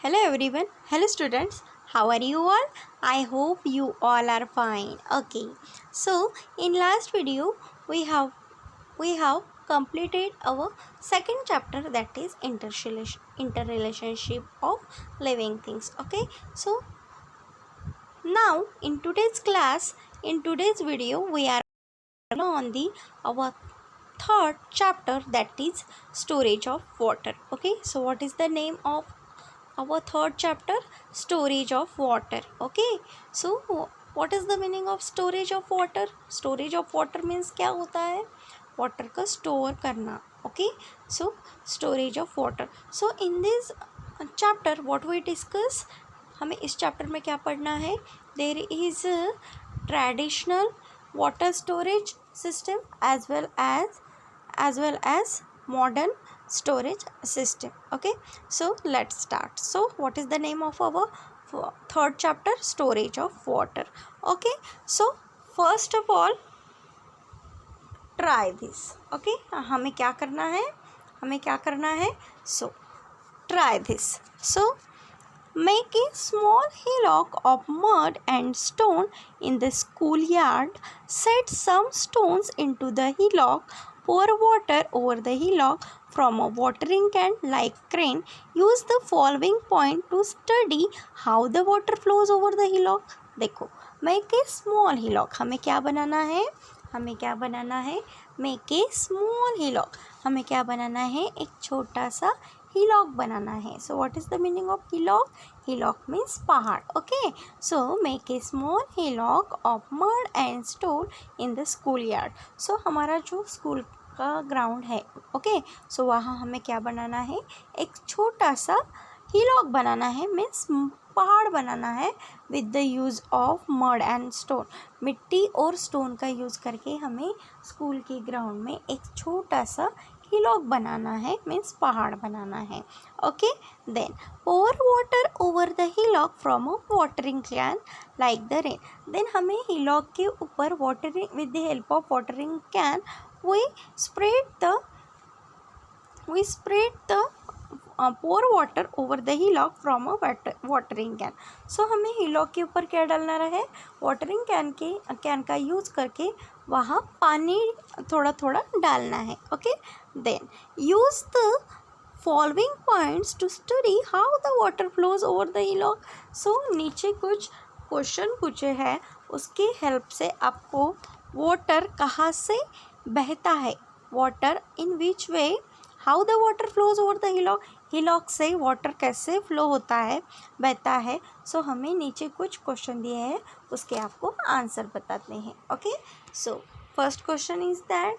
Hello everyone. Hello students. How are you all? I hope you all are fine. Okay. So in last video we have completed our second chapter, that is interrelationship of living things. Okay. So now in today's video we are on the our third chapter, that is storage of water. Okay. So what is the name of our third chapter? Storage of water. Okay. So what is the meaning of storage of water? Storage of water means क्या होता है? Water का store करना. Okay. So storage of water. So in this chapter what we discuss, हमें इस chapter में क्या पढ़ना है? There is traditional water storage system as well as modern storage system. Okay, so let's start. So what is the name of our third chapter? Storage of water. Okay, so first of all try this. Okay, हमें क्या करना है? So try this. So make a small hillock of mud and stone in the schoolyard. Set some stones into the hillock. Pour water over the hillock from a watering can like crane. Use the following point to study how the water flows over the hillock. देखो, make a small hillock. हमें क्या बनाना है? Make a small hillock. हमें क्या बनाना है? एक छोटा सा hillock बनाना है. So what is the meaning of hillock? Hillock means पहाड़. Okay, so make a small hillock of mud and stone in the schoolyard. So हमारा जो स्कूल का ग्राउंड है, ओके, सो वहाँ हमें क्या बनाना है? एक छोटा सा hillock बनाना है, मीन्स पहाड़ बनाना है with the use of mud and stone. मिट्टी और स्टोन का यूज़ करके हमें स्कूल के ग्राउंड में एक छोटा सा hillock बनाना है, मीन्स पहाड़ बनाना है. Okay, then pour water over the hillock from a watering can like the rain. Then हमें hillock के ऊपर watering with the help of watering can we spread the pour water over the hillock from a watering can. So हमें hillock के ऊपर क्या डालना है? watering can का यूज़ करके वहाँ पानी थोड़ा थोड़ा डालना है. Okay, then use the following points to study how the water flows over the hillock. So नीचे कुछ क्वेश्चन पूछे हैं, उसकी हेल्प से आपको वाटर कहाँ से बहता है, water in which way, how the water flows over the hillock से वाटर कैसे फ्लो होता है, बहता है. सो हमें नीचे कुछ क्वेश्चन दिए हैं, उसके आपको आंसर बताते हैं. Okay, so first question is that,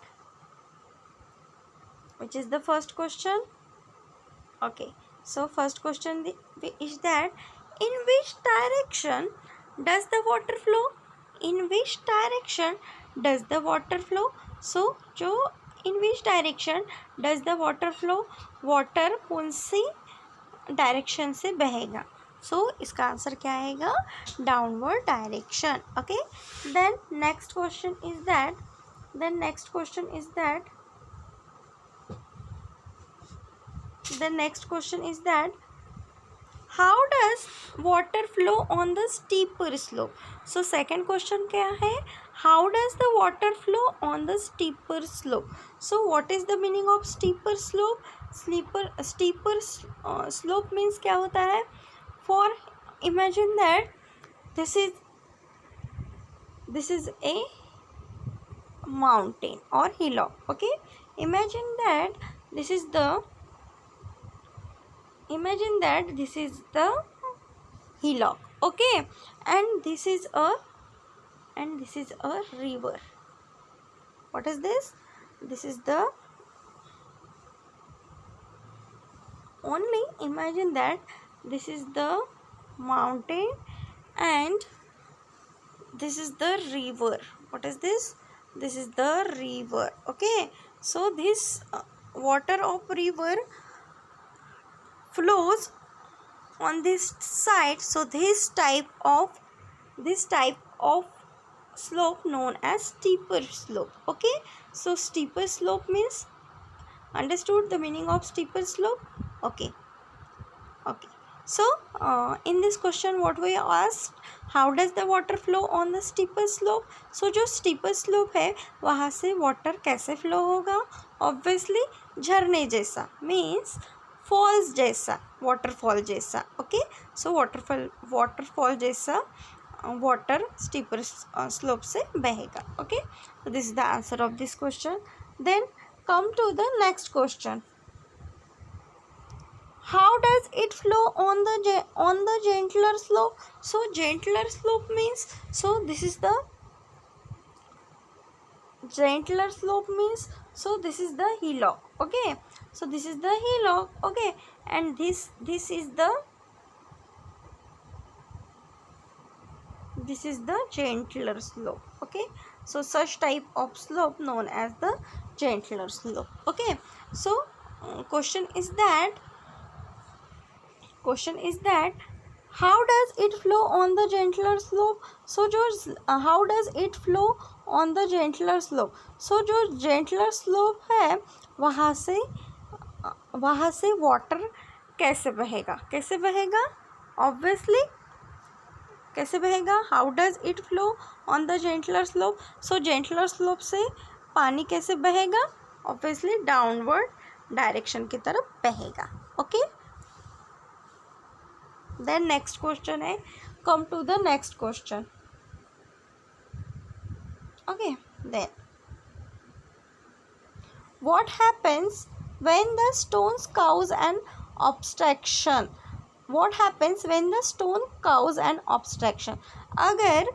which is the first question? Okay, so first question is that in which direction does the water flow? In which direction does the water flow? So जो in which direction does the water flow, water कौन सी direction से बहेगा? सो इसका answer क्या आएगा? Downward direction. Okay, then next question is that the next question is that how does water flow on the steeper slope? So second question क्या है? How does the water flow on the steeper slope? So what is the meaning of steeper slope? Steeper slope means क्या होता है? For imagine that this is a mountain or hillock. Okay, imagine that this is the hillock. Okay, and this is a river. What is this? This is the, only imagine that this is the mountain and this is the river. What is this? This is the river. Okay, so this water of river flows on this side. So this type of slope known as steeper slope. Okay, so steeper slope means, understood the meaning of steeper slope? Okay, So in this question what we asked, how does the water flow on the steeper slope? So जो steeper slope है वहाँ से water कैसे flow होगा? Obviously झरने जैसा, means falls जैसा, waterfall जैसा. Okay, so waterfall जैसा water steeper slope से बहेगा. Okay, so this is the answer of this question. Then come to the next question. How does it flow on the gentler slope? So gentler slope means, so this is the gentler slope means, so this is the hillock. Okay, so this is the hillock. Okay, and this is the gentler slope. Okay, so such type of slope known as the gentler slope. Okay, so question is that how does it flow on the gentler slope? So how does it flow on the gentler slope? So जो gentler slope है वहाँ से water कैसे बहेगा? Obviously कैसे बहेगा? How does it flow on the gentler slope? So gentler slope से पानी कैसे बहेगा? Obviously downward direction की तरफ बहेगा. Okay, then next question है, come to the next question. Okay, then what happens when the stones cause an obstruction? What happens when the stone cause an obstruction? अगर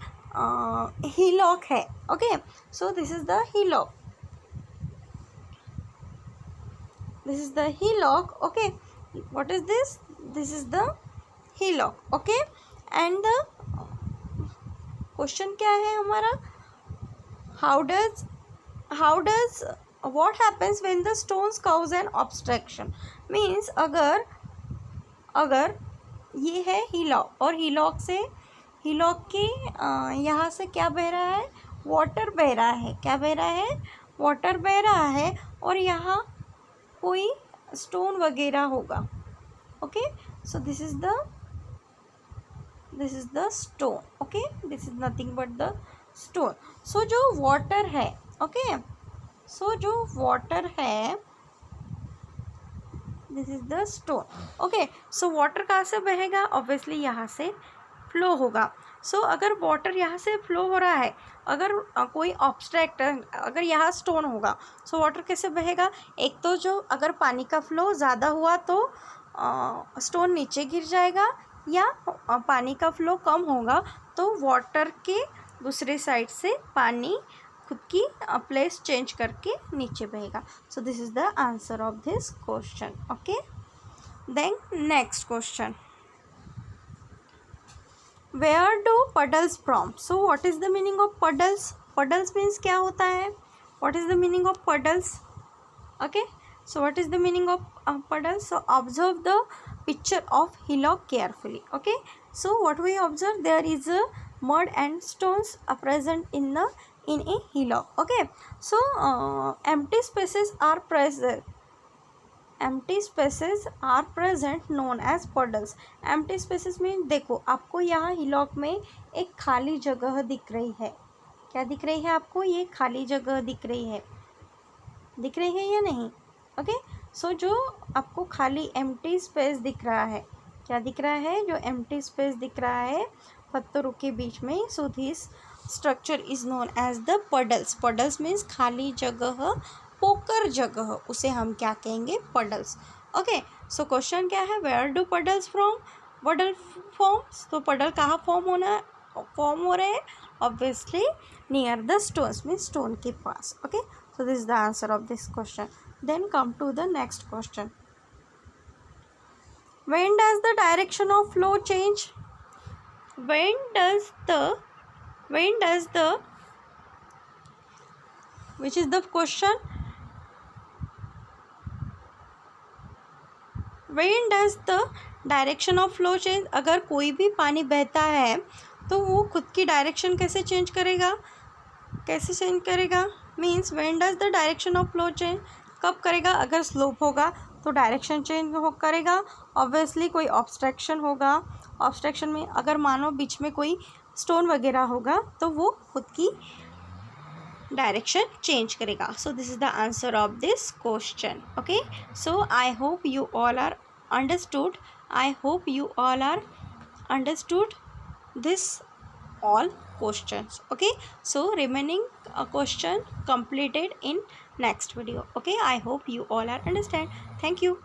hillock है, okay, so this is the hillock. This is the hillock. Okay, what is this? This is the hillock. Okay, and the question क्या है हमारा? How does what happens when the stones cause an obstruction? Means अगर ये है hillock और hillock के यहाँ से क्या बह रहा है? वाटर बह रहा है. क्या बह रहा है? वाटर बह रहा है और यहाँ कोई स्टोन वगैरह होगा. Okay, so this is the stone. Okay, this is nothing but the stone. So जो वाटर है, ओके, सो जो वाटर है, this is the stone. Okay, so water कहाँ से बहेगा? ऑब्वियसली यहाँ से फ्लो होगा. सो अगर वाटर यहाँ से फ्लो हो रहा है, अगर कोई ऑब्स्ट्रैक्ट, अगर यहाँ स्टोन होगा, सो वाटर कैसे बहेगा? एक तो जो अगर पानी का फ्लो ज़्यादा हुआ तो स्टोन नीचे गिर जाएगा, या पानी का फ्लो कम होगा तो वाटर के दूसरे साइड से पानी खुद की प्लेस चेंज करके नीचे बहेगा. So this is the answer of this question. Okay, then next question. Where do puddles from? So what is the meaning of puddles? Puddles means क्या होता है? What is the meaning of puddles? Okay, so what is the meaning of puddles? So observe the picture of hillock carefully. Okay, so what we observe, there is a mud and stones are present in a hillock. Okay, so empty spaces are present. Empty spaces are present known as puddles. Empty spaces में देखो, आपको यहाँ hillock में एक खाली जगह दिख रही है. क्या दिख रही है आपको? ये खाली जगह दिख रही है या नहीं? ओके, सो जो आपको खाली एम्प्टी स्पेस दिख रहा है, क्या दिख रहा है? जो एम्प्टी स्पेस दिख रहा है पत्थरों के बीच में, so this structure is known as the puddles. puddles means खाली जगह, पोकर जगह, उसे हम क्या कहेंगे? पडल्स. ओके, सो क्वेश्चन क्या है? Where do puddles from? Puddle forms. तो पडल कहाँ फॉर्म हो रहे हैं? Obviously near the stones, means stone के पास. Okay, so this is the answer of this question. Then come to the next question. When does the direction of flow change? When does the which is the question? When does the direction of flow change? अगर कोई भी पानी बहता है तो वो खुद की डायरेक्शन कैसे चेंज करेगा? Means when does the direction of flow change? कब करेगा? अगर स्लोप होगा तो डायरेक्शन चेंज करेगा। ऑब्वियसली कोई ऑब्स्ट्रक्शन होगा, ऑब्स्ट्रक्शन में अगर मानो बीच में कोई स्टोन वगैरह होगा तो वो खुद की डायरेक्शन चेंज करेगा। So this is the answer of this question. Okay, so I hope you all are understood, I hope you all are understood this all questions. Okay, so remaining a question completed in next video. Okay, I hope you all are understand. Thank you.